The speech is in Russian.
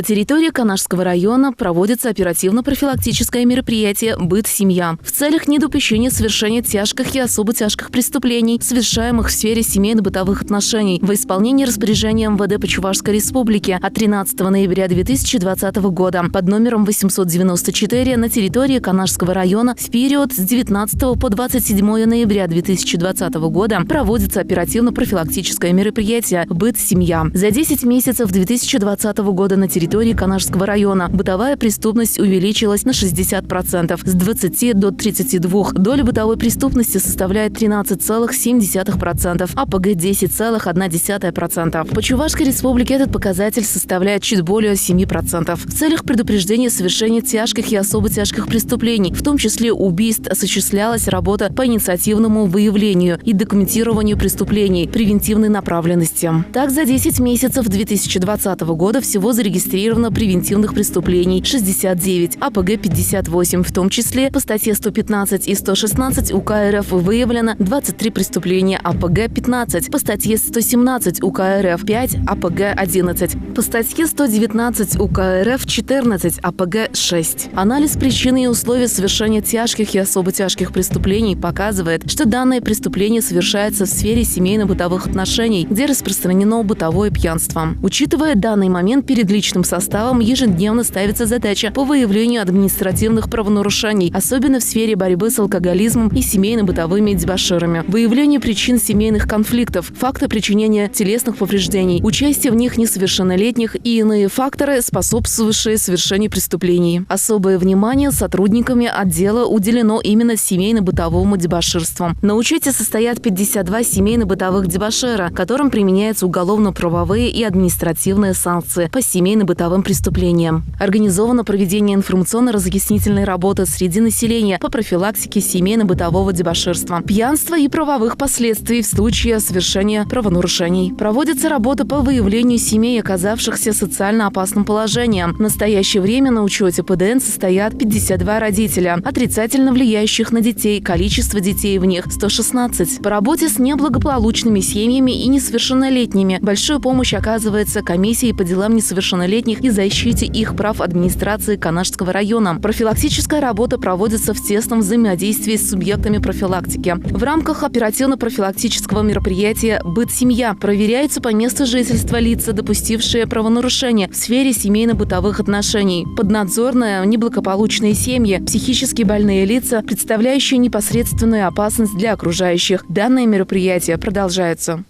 На территории Канашского района проводится оперативно-профилактическое мероприятие «Быт. Семья» в целях недопущения совершения тяжких и особо тяжких преступлений, совершаемых в сфере семейно-бытовых отношений, во исполнении распоряжения МВД по Чувашской Республике от 13 ноября 2020 года под номером 894 на территории Канашского района в период с 19 по 27 ноября 2020 года проводится оперативно-профилактическое мероприятие «Быт. Семья». За 10 месяцев 2020 года на территории Канашского района бытовая преступность увеличилась на 60%, с 20 до 32. Доля бытовой преступности составляет 13,7%, АПГ 10,1%. По Чувашской Республике этот показатель составляет чуть более 7%. В целях предупреждения совершения тяжких и особо тяжких преступлений, в том числе убийств, осуществлялась работа по инициативному выявлению и документированию преступлений превентивной направленности. Так, за 10 месяцев 2020 года всего зарегистрировано превентивных преступлений 69, АПГ 58, в том числе по статье 115 и 116 УК РФ выявлено 23 преступления, АПГ 15, по статье 117 УК РФ 5, АПГ 11, по статье 119 УК РФ 14, АПГ 6. Анализ причин и условий совершения тяжких и особо тяжких преступлений показывает, что данное преступление совершается в сфере семейно-бытовых отношений, где распространено бытовое пьянство. Учитывая данный момент, перед личным составом ежедневно ставится задача по выявлению административных правонарушений, особенно в сфере борьбы с алкоголизмом и семейно-бытовыми дебоширами, выявление причин семейных конфликтов, факты причинения телесных повреждений, участие в них несовершеннолетних и иные факторы, способствовавшие совершению преступлений. Особое внимание сотрудниками отдела уделено именно семейно-бытовому дебоширству. На учете состоят 52 семейно-бытовых дебошира, которым применяются уголовно-правовые и административные санкции по семейно-бытовым преступлениям. Организовано проведение информационно-разъяснительной работы среди населения по профилактике семейно-бытового дебоширства, пьянства и правовых последствий в случае совершения правонарушений. Проводится работа по выявлению семей, оказавшихся в социально опасном положении. В настоящее время на учете ПДН состоят 52 родителя, отрицательно влияющих на детей, количество детей в них 116. По работе с неблагополучными семьями и несовершеннолетними большую помощь оказывается комиссии по делам несовершеннолетних и защите их прав администрации Канашского района. Профилактическая работа проводится в тесном взаимодействии с субъектами профилактики. В рамках оперативно-профилактического мероприятия «Быт. Семья» проверяются по месту жительства лица, допустившие правонарушения в сфере семейно-бытовых отношений, поднадзорные неблагополучные семьи, психически больные лица, представляющие непосредственную опасность для окружающих. Данное мероприятие продолжается.